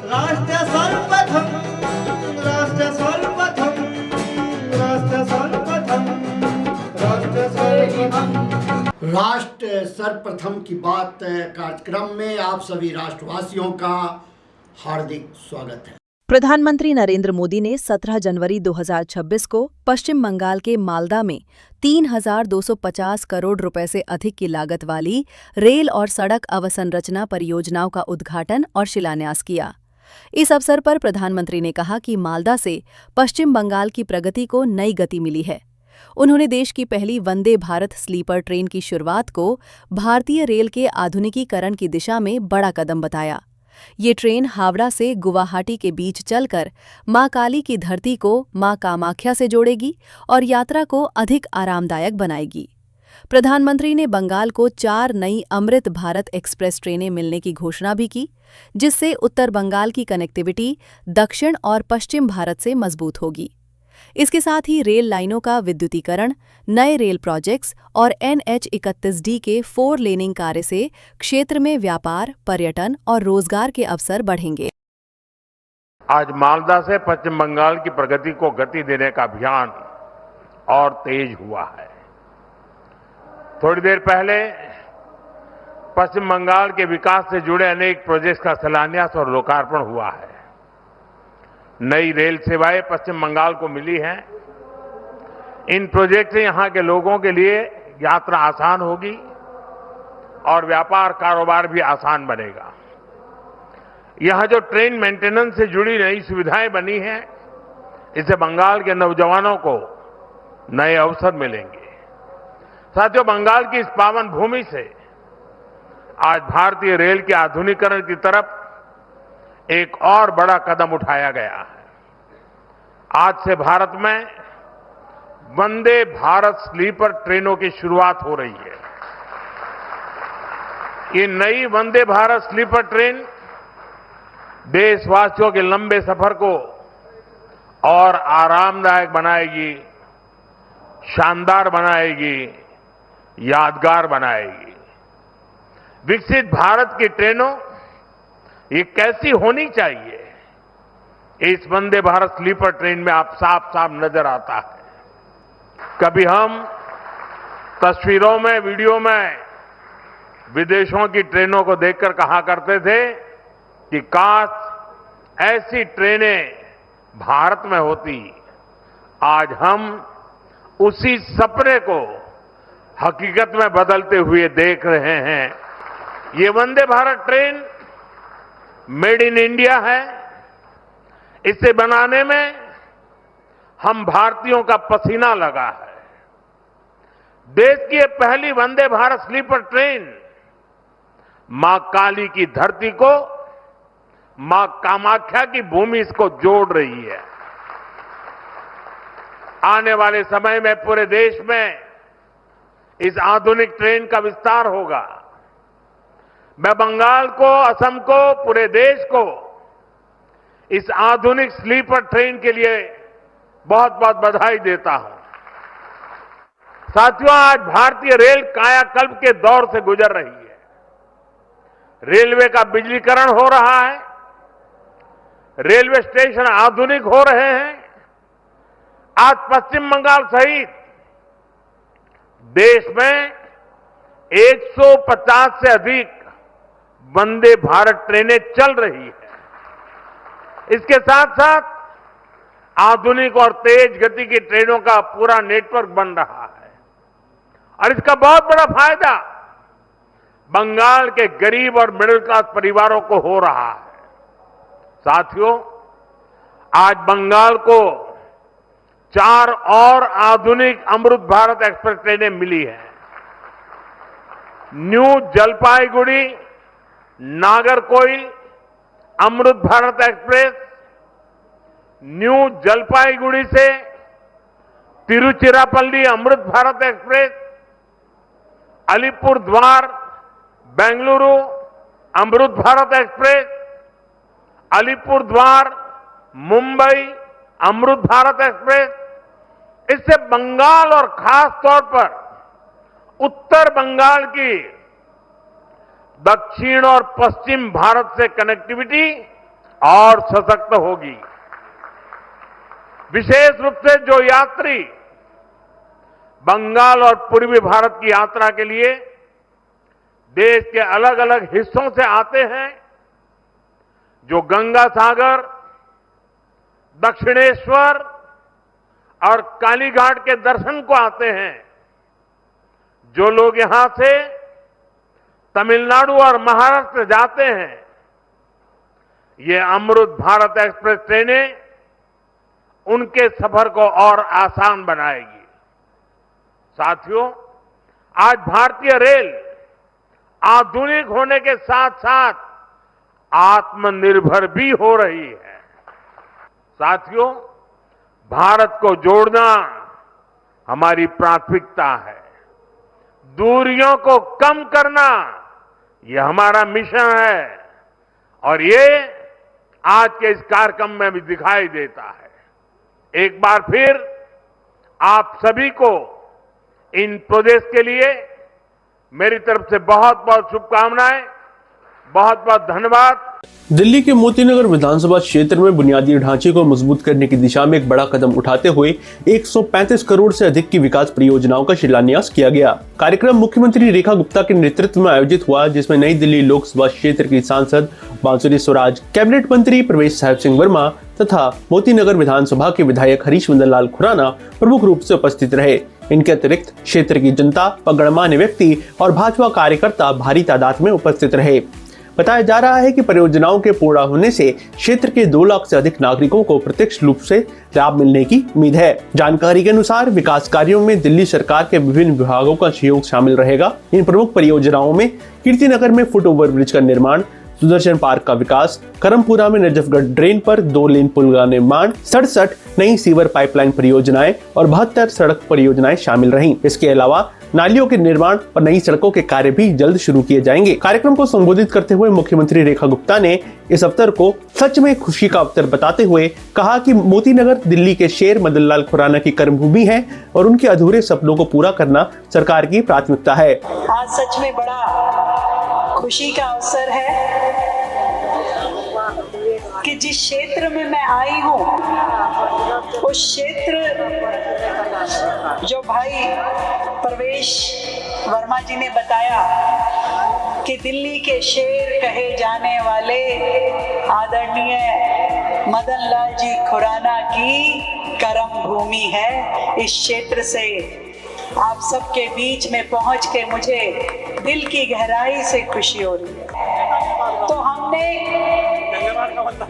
राष्ट्र सर्वप्रथम, राष्ट्र सर्वप्रथम, राष्ट्र सर्वप्रथम, राष्ट्र सर्वप्रथम। राष्ट्र सर्वप्रथम की बात कार्यक्रम में आप सभी राष्ट्रवासियों का हार्दिक स्वागत है। प्रधानमंत्री नरेंद्र मोदी ने 17 जनवरी 2026 को पश्चिम बंगाल के मालदा में 3,250 करोड़ रुपए से अधिक की लागत वाली रेल और सड़क अवसंरचना परियोजनाओं का उद्घाटन और शिलान्यास किया। इस अवसर पर प्रधानमंत्री ने कहा कि मालदा से पश्चिम बंगाल की प्रगति को नई गति मिली है। उन्होंने देश की पहली वंदे भारत स्लीपर ट्रेन की शुरुआत को भारतीय रेल के आधुनिकीकरण की दिशा में बड़ा कदम बताया। ये ट्रेन हावड़ा से गुवाहाटी के बीच चलकर मां काली की धरती को मां कामाख्या से जोड़ेगी और यात्रा को अधिक आरामदायक बनाएगी। प्रधानमंत्री ने बंगाल को 4 नई अमृत भारत एक्सप्रेस ट्रेनें मिलने की घोषणा भी की, जिससे उत्तर बंगाल की कनेक्टिविटी दक्षिण और पश्चिम भारत से मजबूत होगी। इसके साथ ही रेल लाइनों का विद्युतीकरण, नए रेल प्रोजेक्ट्स और NH-31D के 4 लेनिंग कार्य से क्षेत्र में व्यापार, पर्यटन और रोजगार के अवसर बढ़ेंगे। आज मालदा से पश्चिम बंगाल की प्रगति को गति देने का अभियान और तेज हुआ है। थोड़ी देर पहले पश्चिम बंगाल के विकास से जुड़े अनेक प्रोजेक्ट्स का शिलान्यास और लोकार्पण हुआ है। नई रेल सेवाएं पश्चिम बंगाल को मिली हैं। इन प्रोजेक्ट से यहां के लोगों के लिए यात्रा आसान होगी और व्यापार कारोबार भी आसान बनेगा। यहां जो ट्रेन मेंटेनेंस से जुड़ी नई सुविधाएं बनी हैं, इससे बंगाल के नौजवानों को नए अवसर मिलेंगे। साथियों, बंगाल की इस पावन भूमि से आज भारतीय रेल के आधुनिकीकरण की तरफ एक और बड़ा कदम उठाया गया है। आज से भारत में वंदे भारत स्लीपर ट्रेनों की शुरुआत हो रही है। ये नई वंदे भारत स्लीपर ट्रेन देशवासियों के लंबे सफर को और आरामदायक बनाएगी, शानदार बनाएगी, यादगार बनाएगी। विकसित भारत की ट्रेनों ये कैसी होनी चाहिए, इस वंदे भारत स्लीपर ट्रेन में आप साफ साफ नजर आता है। कभी हम तस्वीरों में, वीडियो में विदेशों की ट्रेनों को देखकर कहा करते थे कि काश ऐसी ट्रेनें भारत में होती। आज हम उसी सपने को हकीकत में बदलते हुए देख रहे हैं। ये Vande Bharat train made in India है। इसे बनाने में हम भारतीयों का पसीना लगा है। देश की ये पहली वंदे भारत स्लीपर ट्रेन मां काली की धरती को मां कामाख्या की भूमि इसको जोड़ रही है। आने वाले समय में पूरे देश में इस आधुनिक ट्रेन का विस्तार होगा। मैं बंगाल को, असम को, पूरे देश को इस आधुनिक स्लीपर ट्रेन के लिए बहुत बहुत बधाई देता हूं। साथियों, आज भारतीय रेल कायाकल्प के दौर से गुजर रही है। रेलवे का बिजलीकरण हो रहा है, रेलवे स्टेशन आधुनिक हो रहे हैं। आज पश्चिम बंगाल सहित देश में 150 से अधिक वंदे भारत ट्रेनें चल रही है। इसके साथ साथ आधुनिक और तेज गति की ट्रेनों का पूरा नेटवर्क बन रहा है और इसका बहुत बड़ा फायदा बंगाल के गरीब और मिडिल क्लास परिवारों को हो रहा है। साथियों, आज बंगाल को 4 और आधुनिक अमृत भारत एक्सप्रेस ट्रेनें मिली हैं। New Jalpaiguri Nagercoil Amrit Bharat express, new Jalpaiguri से तिरुचिरापल्ली अमृत भारत एक्सप्रेस, अलीपुर द्वार बेंगलुरु अमृत भारत एक्सप्रेस, अलीपुर द्वार मुंबई अमृत भारत एक्सप्रेस। इससे बंगाल और खास तौर पर उत्तर बंगाल की दक्षिण और पश्चिम भारत से कनेक्टिविटी और सशक्त होगी। विशेष रूप से जो यात्री बंगाल और पूर्वी भारत की यात्रा के लिए देश के अलग अलग हिस्सों से आते हैं, जो गंगा सागर, दक्षिणेश्वर और कालीघाट के दर्शन को आते हैं, जो लोग यहां से तमिलनाडु और महाराष्ट्र जाते हैं, ये अमृत भारत एक्सप्रेस ट्रेनें उनके सफर को और आसान बनाएगी। साथियों, आज भारतीय रेल आधुनिक होने के साथ साथ आत्मनिर्भर भी हो रही है। साथियों, भारत को जोड़ना हमारी प्राथमिकता है। दूरियों को कम करना यह हमारा मिशन है और ये आज के इस कार्यक्रम में भी दिखाई देता है। एक बार फिर आप सभी को इन प्रोजेक्ट के लिए मेरी तरफ से बहुत बहुत शुभकामनाएं, बहुत बहुत धन्यवाद। दिल्ली के मोतीनगर विधानसभा क्षेत्र में बुनियादी ढांचे को मजबूत करने की दिशा में एक बड़ा कदम उठाते हुए 135 करोड़ से अधिक की विकास परियोजनाओं का शिलान्यास किया गया। कार्यक्रम मुख्यमंत्री रेखा गुप्ता के नेतृत्व में आयोजित हुआ, जिसमें नई दिल्ली लोकसभा क्षेत्र की सांसद बांसुरी स्वराज, कैबिनेट मंत्री प्रवेश साहिब सिंह वर्मा तथा मोतीनगर विधानसभा के विधायक हरीश मदन लाल खुराना प्रमुख रूप से उपस्थित रहे। इनके अतिरिक्त क्षेत्र की जनता व गणमान्य व्यक्ति और भाजपा कार्यकर्ता भारी तादाद में उपस्थित रहे। बताया जा रहा है कि परियोजनाओं के पूरा होने से क्षेत्र के 2 लाख से अधिक नागरिकों को प्रत्यक्ष रूप से लाभ मिलने की उम्मीद है। जानकारी के अनुसार विकास कार्यों में दिल्ली सरकार के विभिन्न विभागों का सहयोग शामिल रहेगा। इन प्रमुख परियोजनाओं में कीर्तिनगर में फुट ओवर ब्रिज का निर्माण, सुदर्शन पार्क का विकास, करमपुरा में नजफगढ़ ड्रेन पर 2 लेन पुल का निर्माण, 67 नई सीवर पाइपलाइन परियोजनाएं और 72 सड़क परियोजनाएं शामिल रहीं। इसके अलावा नालियों के निर्माण और नई सड़कों के कार्य भी जल्द शुरू किए जाएंगे। कार्यक्रम को संबोधित करते हुए मुख्यमंत्री रेखा गुप्ता ने इस अवसर को सच में खुशी का अवसर बताते हुए कहा कि मोतीनगर दिल्ली के शेर मदन लाल खुराना की कर्मभूमि है और उनके अधूरे सपनों को पूरा करना सरकार की प्राथमिकता है। आज सच में बड़ा खुशी का अवसर है कि जिस क्षेत्र में मैं आई हूँ, उस क्षेत्र जो भाई प्रवेश वर्मा जी ने बताया कि दिल्ली के शेर कहे जाने वाले आदरणीय मदन लाल जी खुराना की कर्म भूमि है। इस क्षेत्र से आप सबके बीच में पहुंच के मुझे दिल की गहराई से खुशी हो रही है। तो हमने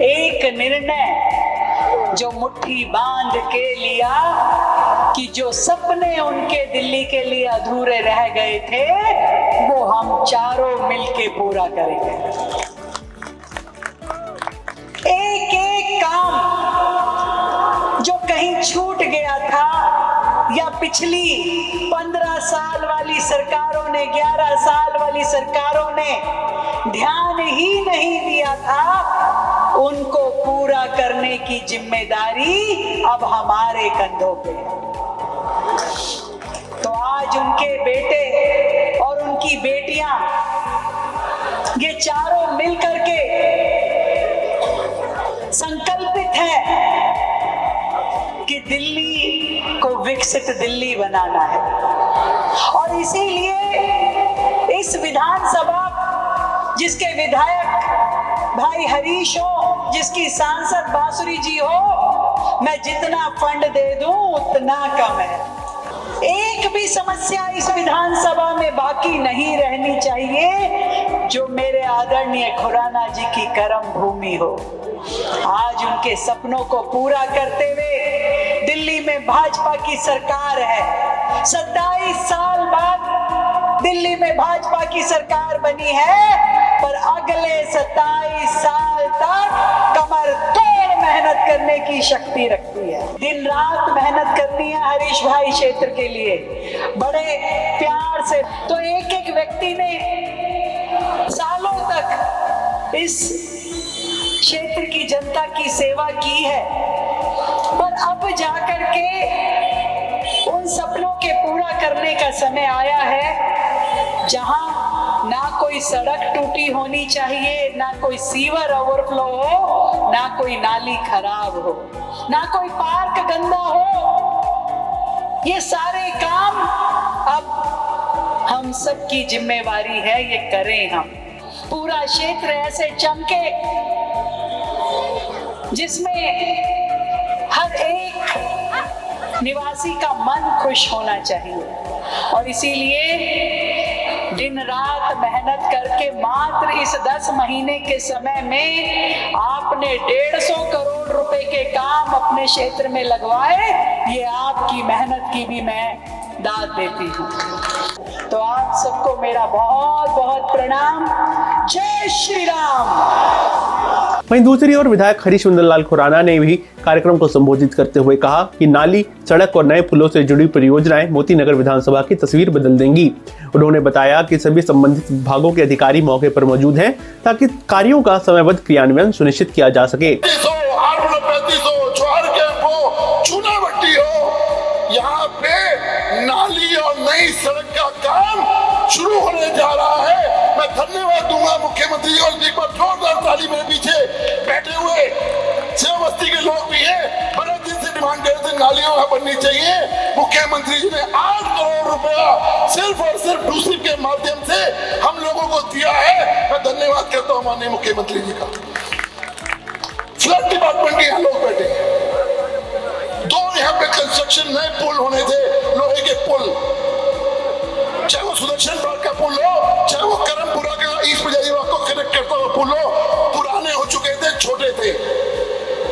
एक निर्णय जो मुट्ठी बांध के लिया कि जो सपने उनके दिल्ली के लिए अधूरे रह गए थे, वो हम चारों मिलके पूरा करेंगे। एक एक काम जो कहीं छूट गया था या पिछली 15 साल वाली सरकारों ने, 11 साल वाली सरकारों ने ध्यान ही नहीं दिया था, उनको पूरा करने की जिम्मेदारी अब हमारे कंधों पे है। तो आज उनके बेटे और उनकी बेटियां ये चारों मिलकर के संकल्पित है कि दिल्ली को विकसित दिल्ली बनाना है। और इसीलिए इस विधानसभा जिसके विधायक भाई हरीश हो, जिसकी सांसद बांसुरी जी हो, मैं जितना फंड दे दूं उतना कम है। एक भी समस्या इस विधानसभा में बाकी नहीं रहनी चाहिए जो मेरे आदरणीय खुराना जी की कर्म भूमि हो। आज उनके सपनों को पूरा करते हुए दिल्ली में भाजपा की सरकार है। 27 साल बाद दिल्ली में भाजपा की सरकार बनी है, पर अगले 27 साल तक कमर तोड़ मेहनत करने की शक्ति रखती है। दिन रात मेहनत करनी है हरीश भाई क्षेत्र के लिए, बड़े प्यार से। तो एक एक व्यक्ति ने सालों तक इस क्षेत्र की जनता की सेवा की है, पर अब जाकर के उन सपनों के पूरा करने का समय आया है, जहां ना कोई सड़क टूटी होनी चाहिए, ना कोई सीवर ओवरफ्लो हो, ना कोई नाली खराब हो, ना कोई पार्क गंदा हो। ये सारे काम अब हम सबकी जिम्मेवारी है, ये करें हम। पूरा क्षेत्र ऐसे चमके जिसमें हर एक निवासी का मन खुश होना चाहिए। और इसीलिए दिन रात मेहनत करके मात्र इस 10 महीने के समय में आपने 150 करोड़ रुपए के काम अपने क्षेत्र में लगवाए। ये आपकी मेहनत की भी मैं दाद देती हूँ। तो आप सबको मेरा बहुत बहुत प्रणाम। जय श्री राम। वहीं दूसरी ओर विधायक हरीश मंदल लाल खुराना ने भी कार्यक्रम को संबोधित करते हुए कहा कि नाली, सड़क और नए पुलों से जुड़ी परियोजनाएं मोती नगर विधानसभा की तस्वीर बदल देंगी। उन्होंने बताया कि सभी संबंधित विभागों के अधिकारी मौके पर मौजूद हैं ताकि कार्यों का समयबद्ध क्रियान्वयन सुनिश्चित किया जा सके। यहाँ पे नाली और नई सड़क का काम शुरू होने जा रहा है। मैं धन्यवाद दूंगा मुख्यमंत्री जी और एक बार जोरदार ताली मेरे पीछे बैठे हुए सेवा बस्ती के लोग भी हैं। बड़े दिन से डिमांड कर रहे थे नालियां बननी चाहिए। मुख्यमंत्री जी ने 8 करोड़ रुपया सिर्फ और सिर्फ डूसिप के माध्यम से हम लोगों को दिया है। मैं धन्यवाद करता हूँ माननीय मुख्यमंत्री जी का। फ्लड डिपार्टमेंट के यहाँ लोग बैठे हैं। 2 यहाँ पे कंस्ट्रक्शन नए पुल होने थे, लोहे के पुल, चाहे वो सुदर्शन पार्क का पुल हो, चाहे वो करमपुरा का ईस्ट बजारीबाग को कनेक्ट करता हुआ पुल हो, पुराने हो चुके थे, छोटे थे।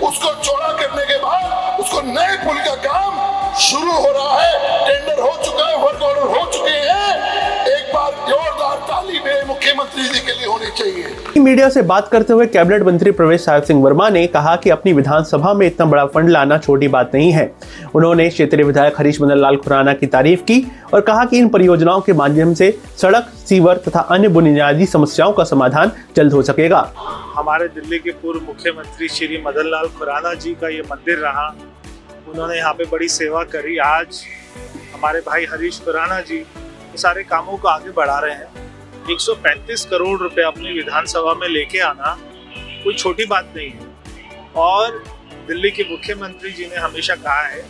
उसको चौड़ा करने के बाद उसको नए पुल का काम शुरू हो रहा है। टेंडर हो चुका है, वर्क ऑर्डर हो चुके हैं। एक बार जोरदार ताली मेरे मुख्यमंत्री जी के लिए होनी चाहिए। मीडिया से बात करते हुए कैबिनेट मंत्री प्रवेश साहिब सिंह वर्मा ने कहा कि अपनी विधानसभा में इतना बड़ा फंड लाना छोटी बात नहीं है। उन्होंने क्षेत्रीय विधायक हरीश मंदल लाल खुराना की तारीफ की और कहा कि इन परियोजनाओं के माध्यम से सड़क, सीवर तथा अन्य बुनियादी समस्याओं का समाधान जल्द हो सकेगा। हमारे दिल्ली के पूर्व मुख्यमंत्री श्री मदन लाल खुराना जी का ये मंदिर रहा, उन्होंने यहाँ पे बड़ी सेवा करी। आज हमारे भाई हरीश खुराना जी सारे कामों को आगे बढ़ा रहे हैं। 135 करोड़ रुपए अपनी विधानसभा में लेके आना कोई छोटी बात नहीं है। और दिल्ली के मुख्यमंत्री जी ने हमेशा कहा है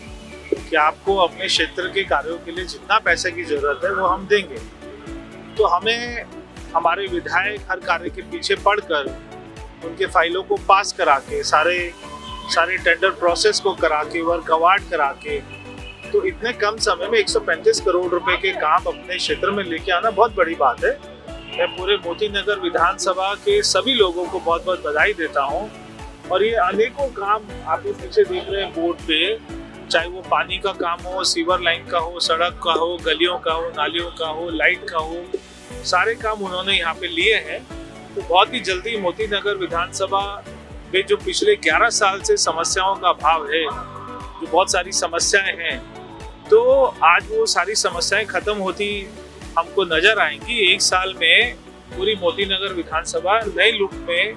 कि आपको अपने क्षेत्र के कार्यों के लिए जितना पैसे की जरूरत है वो हम देंगे। तो हमें हमारे विधायक हर कार्य के पीछे पड़कर उनके फाइलों को पास करा के, सारे टेंडर प्रोसेस को करा के, वर्क अवार्ड करा के, तो इतने कम समय में 135 करोड़ रुपए के काम अपने क्षेत्र में लेके आना बहुत बड़ी बात है। मैं पूरे मोती नगर विधानसभा के सभी लोगों को बहुत बहुत बधाई देता हूँ। और ये अनेकों काम आप पीछे देख रहे हैं बोर्ड पे, चाहे वो पानी का काम हो, सीवर लाइन का हो, सड़क का हो, गलियों का हो, नालियों का हो, लाइट का हो, सारे काम उन्होंने यहाँ पे लिए हैं। तो बहुत ही जल्दी मोती नगर विधानसभा में जो पिछले 11 साल से समस्याओं का अभाव है, जो बहुत सारी समस्याएं हैं, तो आज वो सारी समस्याएं खत्म होती हमको नजर आएंगी। 1 साल में पूरी मोती नगर विधानसभा नए लुक में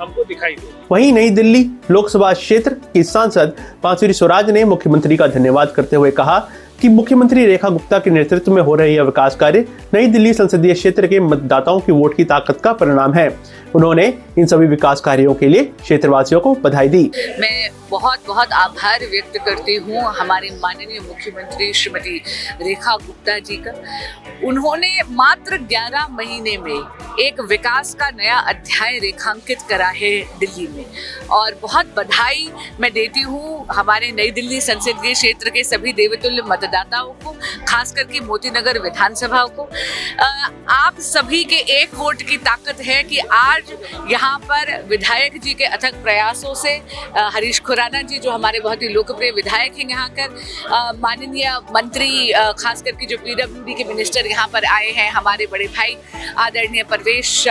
हमको दिखाई दे। वहीं नई दिल्ली लोकसभा क्षेत्र की सांसद बांसुरी स्वराज ने मुख्यमंत्री का धन्यवाद करते हुए कहा कि मुख्यमंत्री रेखा गुप्ता के नेतृत्व में हो रहे यह विकास कार्य नई दिल्ली संसदीय क्षेत्र के मतदाताओं की वोट की ताकत का परिणाम है। उन्होंने इन सभी विकास कार्यों के लिए क्षेत्रवासियों को बधाई दी। मैं बहुत बहुत आभार व्यक्त करती हूँ हमारे माननीय मुख्यमंत्री श्रीमती रेखा गुप्ता जी का। उन्होंने मात्र 11 महीने में एक विकास का नया अध्याय रेखांकित करा है दिल्ली में, और बहुत बधाई मैं देती हूँ हमारे नई दिल्ली संसदीय क्षेत्र के सभी देवतुल्य मतदाताओं को, खास करके मोती नगर विधानसभा को। आप सभी के एक वोट की ताकत है कि आज यहाँ पर विधायक जी के अथक प्रयासों से हरीश खुराना जी जो हमारे बहुत ही लोकप्रिय विधायक हैं यहाँ कर, माननीय मंत्री खास करके जो पीडब्ल्यूडी के मिनिस्टर यहाँ पर आए हैं, हमारे बड़े भाई आदरणीय प्रवेश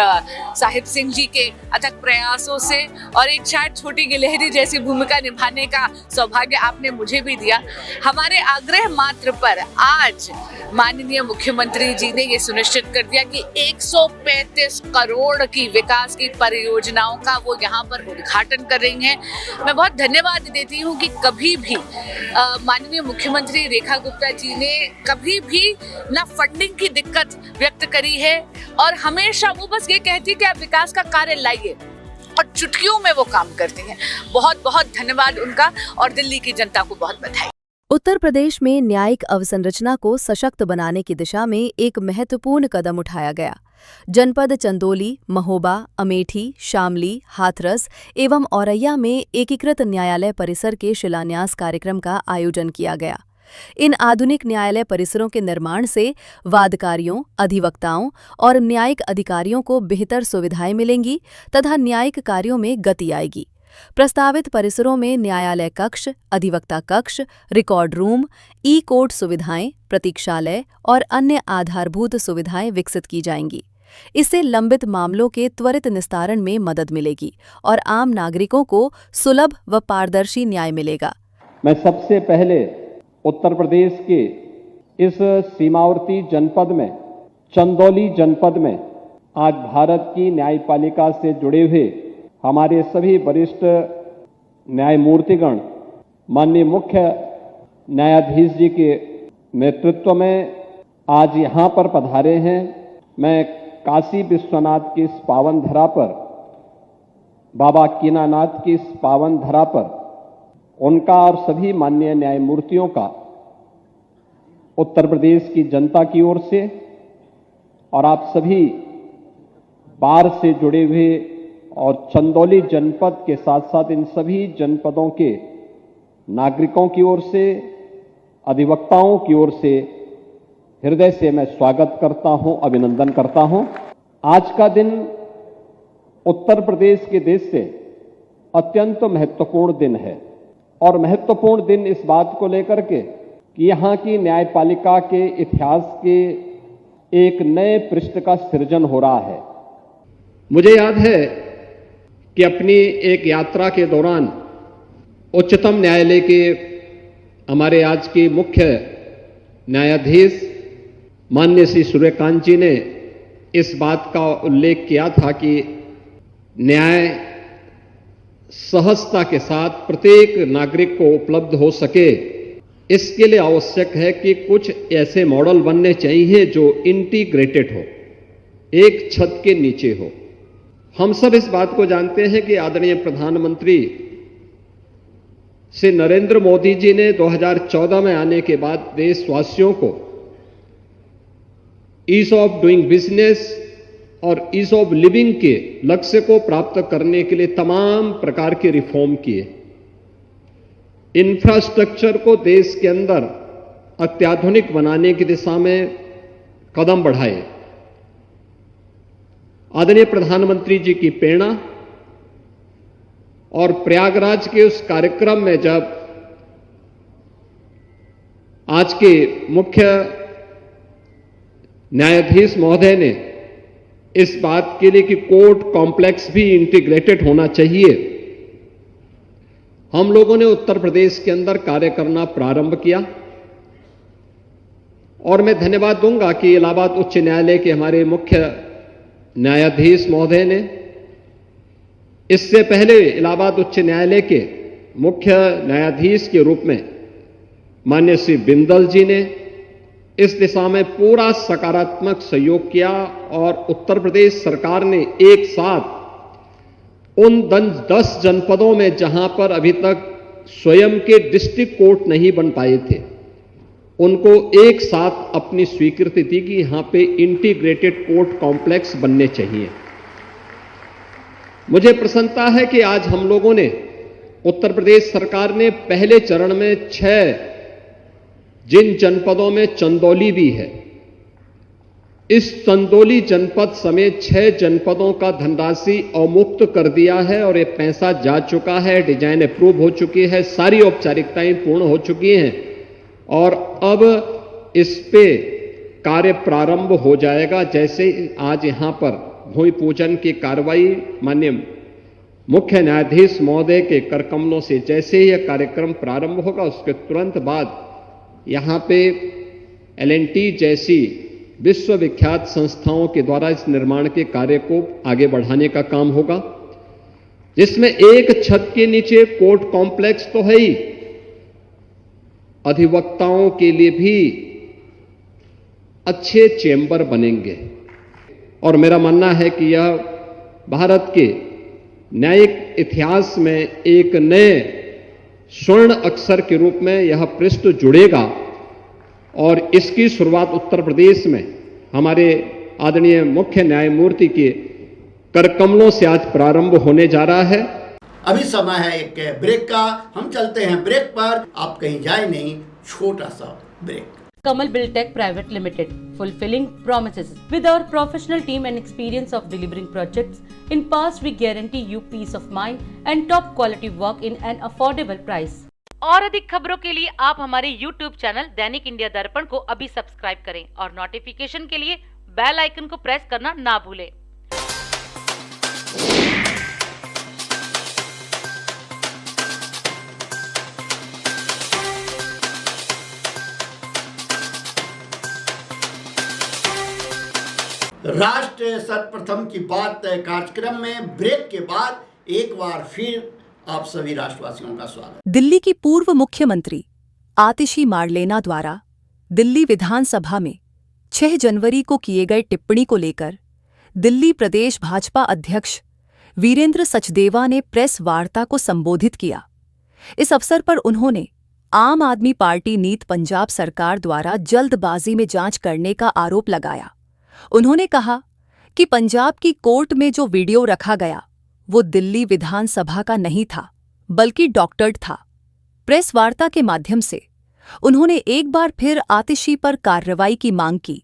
साहिब सिंह जी के अथक प्रयासों से, और एक शायद छोटी गिलहरी जैसी भूमिका निभाने का सौभाग्य आपने मुझे भी दिया। हमारे आग्रह मात्र पर आज माननीय मुख्यमंत्री जी ने ये सुनिश्चित कर दिया कि 135 करोड़ की विकास की परियोजनाओं का वो यहाँ पर उद्घाटन कर रही हैं। मैं बहुत धन्यवाद देती हूँ कि कभी भी माननीय मुख्यमंत्री रेखा गुप्ता जी ने कभी भी ना फंडिंग की दिक्कत व्यक्त करी है, और हमेशा वो बस ये कहती कि आप विकास का कार्य लाइए, और चुटकियों में वो काम करती हैं। बहुत बहुत धन्यवाद उनका और दिल्ली की जनता को बहुत बधाई। उत्तर प्रदेश में न्यायिक अवसंरचना को सशक्त बनाने की दिशा में एक महत्वपूर्ण कदम उठाया गया। जनपद चंदौली, महोबा, अमेठी, शामली, हाथरस एवं औरैया में एकीकृत न्यायालय परिसर के शिलान्यास कार्यक्रम का आयोजन किया गया। इन आधुनिक न्यायालय परिसरों के निर्माण से वादकारियों, अधिवक्ताओं और न्यायिक अधिकारियों को बेहतर सुविधाएं मिलेंगी तथा न्यायिक कार्यों में गति आएगी। प्रस्तावित परिसरों में न्यायालय कक्ष, अधिवक्ता कक्ष, रिकॉर्ड रूम, ई-कोर्ट सुविधाएं, प्रतीक्षालय और अन्य आधारभूत सुविधाएं विकसित की जाएंगी। इससे लंबित मामलों के त्वरित निस्तारण में मदद मिलेगी और आम नागरिकों को सुलभ व पारदर्शी न्याय मिलेगा। मैं सबसे पहले उत्तर प्रदेश के इस सीमावर्ती जनपद में, चंदौली जनपद में आज भारत की न्यायपालिका से जुड़े हुए हमारे सभी वरिष्ठ न्यायमूर्तिगण माननीय मुख्य न्यायाधीश जी के नेतृत्व में आज यहाँ पर पधारे हैं। मैं काशी विश्वनाथ की इस पावन धरा पर, बाबा कीनानाथ की इस पावन धरा पर उनका और सभी माननीय न्यायमूर्तियों का उत्तर प्रदेश की जनता की ओर से और आप सभी बार से जुड़े हुए और चंदौली जनपद के साथ साथ इन सभी जनपदों के नागरिकों की ओर से, अधिवक्ताओं की ओर से हृदय से मैं स्वागत करता हूं, अभिनंदन करता हूं। आज का दिन उत्तर प्रदेश के देश से अत्यंत महत्वपूर्ण दिन है और महत्वपूर्ण दिन इस बात को लेकर के कि यहाँ की न्यायपालिका के इतिहास के एक नए पृष्ठ का सृजन हो रहा है। मुझे याद है कि अपनी एक यात्रा के दौरान उच्चतम न्यायालय के हमारे आज के मुख्य न्यायाधीश माननीय श्री सूर्यकांत जी ने इस बात का उल्लेख किया था कि न्याय सहजता के साथ प्रत्येक नागरिक को उपलब्ध हो सके, इसके लिए आवश्यक है कि कुछ ऐसे मॉडल बनने चाहिए जो इंटीग्रेटेड हो, एक छत के नीचे हो। हम सब इस बात को जानते हैं कि आदरणीय प्रधानमंत्री श्री नरेंद्र मोदी जी ने 2014 में आने के बाद देशवासियों को ईज ऑफ डूइंग बिजनेस और ईज ऑफ लिविंग के लक्ष्य को प्राप्त करने के लिए तमाम प्रकार के रिफॉर्म किए। इंफ्रास्ट्रक्चर को देश के अंदर अत्याधुनिक बनाने की दिशा में कदम बढ़ाए। आदरणीय प्रधानमंत्री जी की प्रेरणा और प्रयागराज के उस कार्यक्रम में जब आज के मुख्य न्यायाधीश महोदय ने इस बात के लिए कि कोर्ट कॉम्प्लेक्स भी इंटीग्रेटेड होना चाहिए, हम लोगों ने उत्तर प्रदेश के अंदर कार्य करना प्रारंभ किया। और मैं धन्यवाद दूंगा कि इलाहाबाद उच्च न्यायालय के हमारे मुख्य न्यायाधीश महोदय ने, इससे पहले इलाहाबाद उच्च न्यायालय के मुख्य न्यायाधीश के रूप में माननीय श्री बिंदल जी ने इस दिशा में पूरा सकारात्मक सहयोग किया और उत्तर प्रदेश सरकार ने एक साथ उन 10 जनपदों में जहां पर अभी तक स्वयं के डिस्ट्रिक्ट कोर्ट नहीं बन पाए थे, उनको एक साथ अपनी स्वीकृति दी कि यहां पे इंटीग्रेटेड कोर्ट कॉम्प्लेक्स बनने चाहिए। मुझे प्रसन्नता है कि आज हम लोगों ने, उत्तर प्रदेश सरकार ने पहले चरण में 6 जिन जनपदों में चंदौली भी है, इस चंदौली जनपद समेत 6 जनपदों का धनराशि अवमुक्त कर दिया है और ये पैसा जा चुका है, डिजाइन अप्रूव हो चुकी है, सारी औपचारिकताएं पूर्ण हो चुकी हैं और अब इस पे कार्य प्रारंभ हो जाएगा। जैसे आज यहां पर भूमि पूजन की कार्रवाई माननीय मुख्य न्यायाधीश महोदय के करकमलों से जैसे ही यह कार्यक्रम प्रारंभ होगा, उसके तुरंत बाद यहां पे L&T जैसी विश्वविख्यात संस्थाओं के द्वारा इस निर्माण के कार्य को आगे बढ़ाने का काम होगा, जिसमें एक छत के नीचे कोर्ट कॉम्प्लेक्स तो है ही, अधिवक्ताओं के लिए भी अच्छे चेंबर बनेंगे। और मेरा मानना है कि यह भारत के न्यायिक इतिहास में एक नए स्वर्ण अक्षर के रूप में यह पृष्ठ जुड़ेगा और इसकी शुरुआत उत्तर प्रदेश में हमारे आदरणीय मुख्य न्यायमूर्ति के करकमलों से आज प्रारंभ होने जा रहा है। अभी समय है एक ब्रेक का, हम चलते हैं ब्रेक पर, आप कहीं जाए नहीं, छोटा सा break. Kamal Buildtech Private Limited, fulfilling promises. With our professional team and experience of delivering projects, in past we guarantee you peace of mind and top quality work in an affordable price. और अधिक खबरों के लिए आप हमारे YouTube channel दैनिक India दर्पण को अभी सब्सक्राइब करें और नोटिफिकेशन के लिए बेल आइकन को प्रेस करना ना भूलें। राष्ट्र सर्वप्रथम की बात कार्यक्रम में ब्रेक के बाद एक बार फिर आप सभी राष्ट्रवासियों का स्वागत। दिल्ली की पूर्व मुख्यमंत्री आतिशी मार्लेना द्वारा दिल्ली विधानसभा में 6 जनवरी को किए गए टिप्पणी को लेकर दिल्ली प्रदेश भाजपा अध्यक्ष वीरेंद्र सचदेवा ने प्रेस वार्ता को संबोधित किया। इस अवसर पर उन्होंने आम आदमी पार्टी नीत पंजाब सरकार द्वारा जल्दबाजी में जांच करने का आरोप लगाया। उन्होंने कहा कि पंजाब की कोर्ट में जो वीडियो रखा गया वो दिल्ली विधानसभा का नहीं था बल्कि डॉक्टर्ड था। प्रेस वार्ता के माध्यम से उन्होंने एक बार फिर आतिशी पर कार्रवाई की मांग की।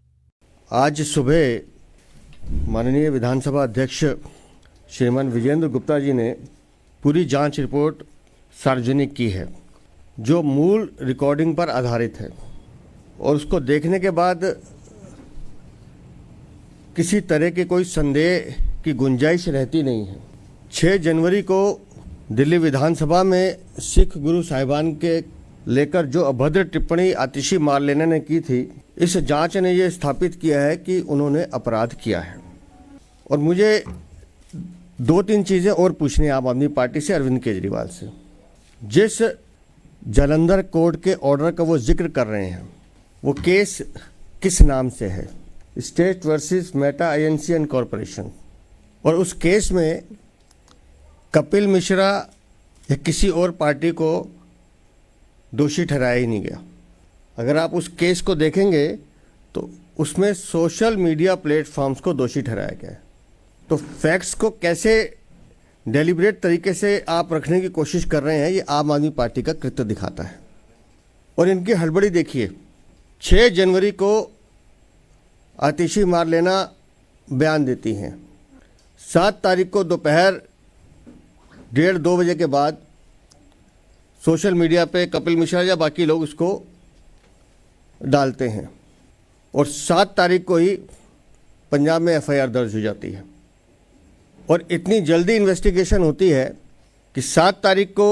आज सुबह माननीय विधानसभा अध्यक्ष श्रीमान विजेंद्र गुप्ता जी ने पूरी जांच रिपोर्ट सार्वजनिक की है जो मूल रिकॉर्डिंग पर आधारित है और उसको देखने के बाद किसी तरह के कोई संदेह की गुंजाइश रहती नहीं है। 6 जनवरी को दिल्ली विधानसभा में सिख गुरु साहिबान के लेकर जो अभद्र टिप्पणी आतिशी मार्लेना ने की थी, इस जांच ने ये स्थापित किया है कि उन्होंने अपराध किया है। और मुझे 2-3 चीज़ें और पूछनी है आम आदमी पार्टी से, अरविंद केजरीवाल से। जिस जालंधर कोर्ट के ऑर्डर का वो जिक्र कर रहे हैं वो केस किस नाम से है? State versus Meta INC and corporation. और उस केस में कपिल मिश्रा या किसी और पार्टी को दोषी ठहराया ही नहीं गया। अगर आप उस केस को देखेंगे तो उसमें सोशल मीडिया प्लेटफॉर्म्स को दोषी ठहराया गया है। तो फैक्ट्स को कैसे डेलिब्रेट तरीके से आप रखने की कोशिश कर रहे हैं, ये आम आदमी पार्टी का कृत्य दिखाता है। और इनकी हड़बड़ी देखिए, 6 जनवरी को आतिशी मार्लेना बयान देती हैं, 7 तारीख को दोपहर 1:30-2 बजे के बाद सोशल मीडिया पे कपिल मिश्रा या बाकी लोग उसको डालते हैं और 7 तारीख को ही पंजाब में एफआईआर दर्ज हो जाती है। और इतनी जल्दी इन्वेस्टिगेशन होती है कि 7 तारीख को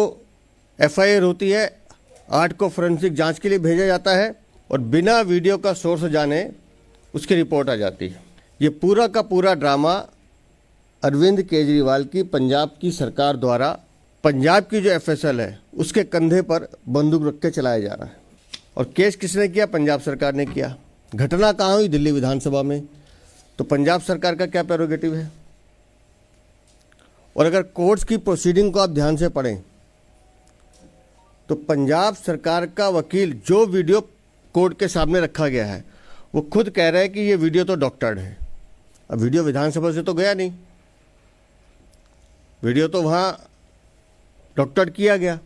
एफआईआर होती है, 8 को फोरेंसिक जांच के लिए भेजा जाता है और बिना वीडियो का सोर्स जाने उसकी रिपोर्ट आ जाती है। ये पूरा का पूरा ड्रामा अरविंद केजरीवाल की पंजाब की सरकार द्वारा पंजाब की जो एफएसएल है उसके कंधे पर बंदूक रख के चलाया जा रहा है। और केस किसने किया? पंजाब सरकार ने किया। घटना कहाँ हुई? दिल्ली विधानसभा में। तो पंजाब सरकार का क्या प्रेरोगेटिव है? और अगर कोर्ट्स की प्रोसीडिंग को आप ध्यान से पढ़ें तो पंजाब सरकार का वकील जो वीडियो कोर्ट के सामने रखा गया है वो खुद कह रहा है कि ये वीडियो तो डॉक्टर्ड है। अब वीडियो विधानसभा से तो गया नहीं, वीडियो तो वहाँ डॉक्टर्ड किया गया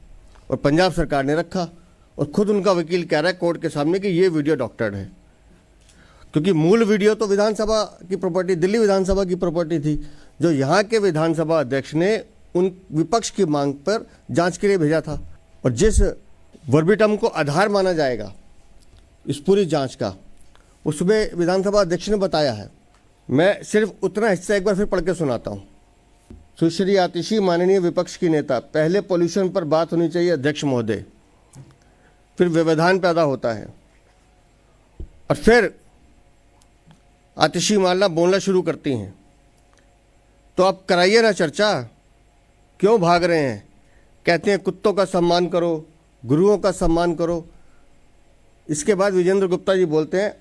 और पंजाब सरकार ने रखा और खुद उनका वकील कह रहा है कोर्ट के सामने कि ये वीडियो डॉक्टर्ड है, क्योंकि मूल वीडियो तो विधानसभा की प्रॉपर्टी, दिल्ली विधानसभा की प्रॉपर्टी थी, जो यहाँ के विधानसभा अध्यक्ष ने उन विपक्ष की मांग पर जांच के लिए भेजा था। और जिस वर्बिटम को आधार माना जाएगा इस पूरी जांच का, उसमें विधानसभा अध्यक्ष ने बताया है। मैं सिर्फ उतना हिस्सा एक बार फिर पढ़ के सुनाता हूँ। सुश्री आतिशी, माननीय विपक्ष की नेता, पहले पॉल्यूशन पर बात होनी चाहिए अध्यक्ष महोदय, फिर व्यवधान पैदा होता है और फिर आतिशी मारना बोलना शुरू करती हैं। तो आप कराइए ना चर्चा, क्यों भाग रहे हैं? कहते हैं कुत्तों का सम्मान करो, गुरुओं का सम्मान करो। इसके बाद विजेंद्र गुप्ता जी बोलते हैं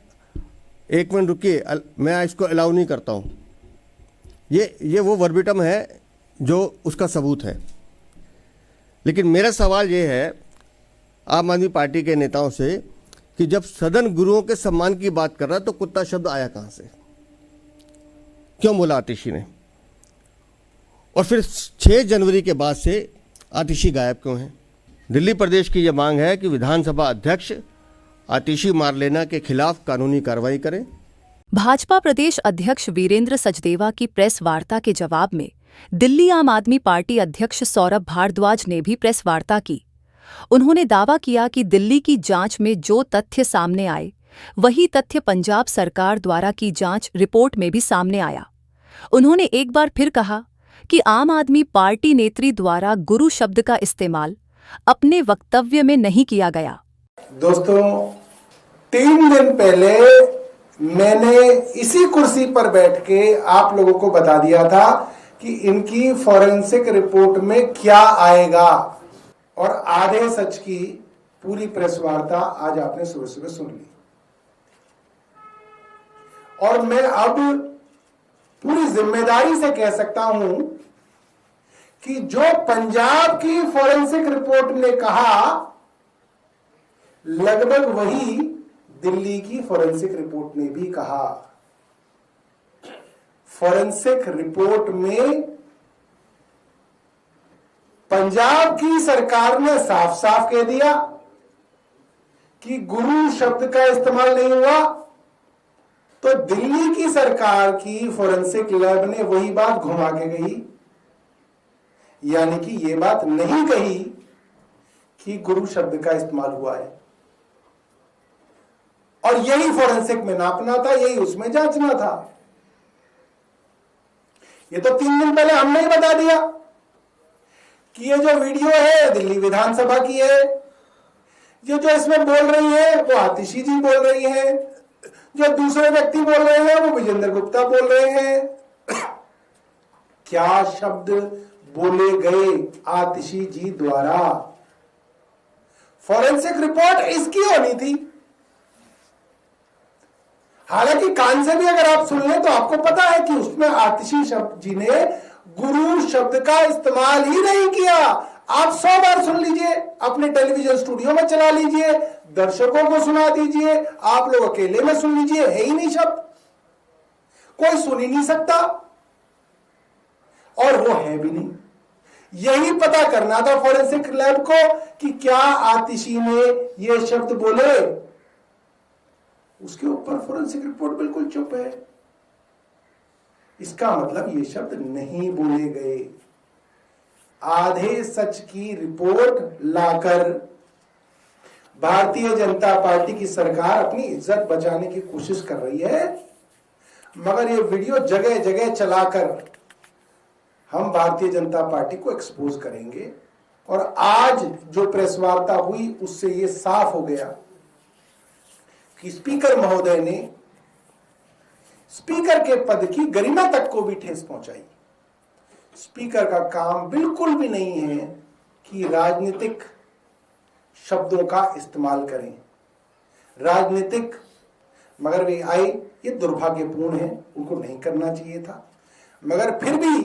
1 मिनट रुकिए, मैं इसको अलाउ नहीं करता हूँ। ये वो वर्बिटम है जो उसका सबूत है। लेकिन मेरा सवाल ये है आम आदमी पार्टी के नेताओं से कि जब सदन गुरुओं के सम्मान की बात कर रहा तो कुत्ता शब्द आया कहाँ से, क्यों बोला आतिशी ने? और फिर 6 जनवरी के बाद से आतिशी गायब क्यों है? दिल्ली प्रदेश की यह मांग है कि विधानसभा अध्यक्ष आतिशी मारलेना के खिलाफ कानूनी कार्रवाई करें। भाजपा प्रदेश अध्यक्ष वीरेंद्र सचदेवा की प्रेस वार्ता के जवाब में दिल्ली आम आदमी पार्टी अध्यक्ष सौरभ भारद्वाज ने भी प्रेस वार्ता की। उन्होंने दावा किया कि दिल्ली की जांच में जो तथ्य सामने आए वही तथ्य पंजाब सरकार द्वारा की जांच रिपोर्ट में भी सामने आया। उन्होंने एक बार फिर कहा कि आम आदमी पार्टी नेत्री द्वारा गुरु शब्द का इस्तेमाल अपने वक्तव्य में नहीं किया गया। दोस्तों, 3 दिन पहले मैंने इसी कुर्सी पर बैठ के आप लोगों को बता दिया था कि इनकी फॉरेंसिक रिपोर्ट में क्या आएगा, और आधे सच की पूरी प्रेस वार्ता आज आपने सुबह सुबह सुन ली। और मैं अब पूरी जिम्मेदारी से कह सकता हूं कि जो पंजाब की फॉरेंसिक रिपोर्ट ने कहा लगभग वही दिल्ली की फॉरेंसिक रिपोर्ट ने भी कहा। फॉरेंसिक रिपोर्ट में पंजाब की सरकार ने साफ साफ कह दिया कि गुरु शब्द का इस्तेमाल नहीं हुआ, तो दिल्ली की सरकार की फॉरेंसिक लैब ने वही बात घुमा के कही, यानी कि यह बात नहीं कही कि गुरु शब्द का इस्तेमाल हुआ है। और यही फॉरेंसिक में नापना था, यही उसमें जांचना था। ये तो 3 दिन पहले हमने ही बता दिया कि ये जो वीडियो है दिल्ली विधानसभा की है, ये जो इसमें बोल रही है वो आतिशी जी बोल रही है, जो दूसरे व्यक्ति बोल रहे हैं वो विजेंद्र गुप्ता बोल रहे हैं। क्या शब्द बोले गए आतिशी जी द्वारा? फॉरेंसिक रिपोर्ट इसकी होनी थी। हालांकि कान से भी अगर आप सुन लें तो आपको पता है कि उसमें आतिशी जी ने गुरु शब्द का इस्तेमाल ही नहीं किया। आप 100 बार सुन लीजिए, अपने टेलीविजन स्टूडियो में चला लीजिए, दर्शकों को सुना दीजिए, आप लोग अकेले में सुन लीजिए, है ही नहीं शब्द, कोई सुन ही नहीं सकता, और वो है भी नहीं। यही पता करना था फॉरेंसिक लैब को कि क्या आतिशी ने ये शब्द बोले। उसके ऊपर फॉरेंसिक रिपोर्ट बिल्कुल चुप है। इसका मतलब ये शब्द नहीं बोले गए। आधे सच की रिपोर्ट लाकर भारतीय जनता पार्टी की सरकार अपनी इज्जत बचाने की कोशिश कर रही है, मगर ये वीडियो जगह जगह चलाकर हम भारतीय जनता पार्टी को एक्सपोज करेंगे। और आज जो प्रेस वार्ता हुई उससे ये साफ हो गया कि स्पीकर महोदय ने स्पीकर के पद की गरिमा तक को भी ठेस पहुंचाई। स्पीकर का काम बिल्कुल भी नहीं है कि राजनीतिक शब्दों का इस्तेमाल करें, राजनीतिक, मगर वे आए, ये दुर्भाग्यपूर्ण है, उनको नहीं करना चाहिए था। मगर फिर भी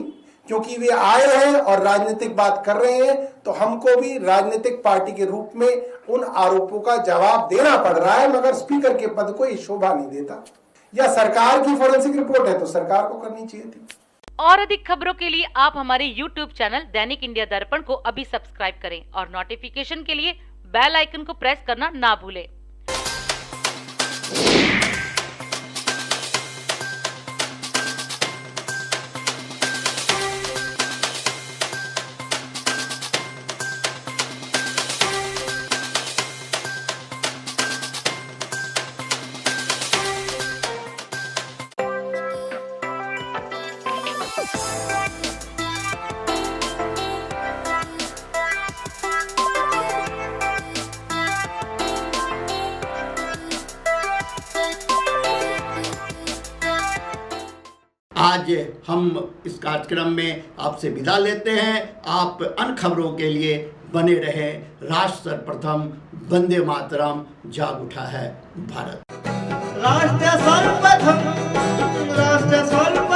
क्योंकि वे आए हैं और राजनीतिक बात कर रहे हैं, तो हमको भी राजनीतिक पार्टी के रूप में उन आरोपों का जवाब देना पड़ रहा है। मगर स्पीकर के पद को ये शोभा नहीं देता। या सरकार की फॉरेंसिक रिपोर्ट है तो सरकार को करनी चाहिए थी। और अधिक खबरों के लिए आप हमारे YouTube चैनल दैनिक इंडिया दर्पण को अभी सब्सक्राइब करें और नोटिफिकेशन के लिए बेल आइकन को प्रेस करना ना भूलें। आज हम इस कार्यक्रम में आपसे विदा लेते हैं। आप अन्य खबरों के लिए बने रहे। राष्ट्र सर्वप्रथम, वंदे मातरम, जाग उठा है भारत। राष्ट्र सर्वप्रथम, राष्ट्र सर्वप्रथम।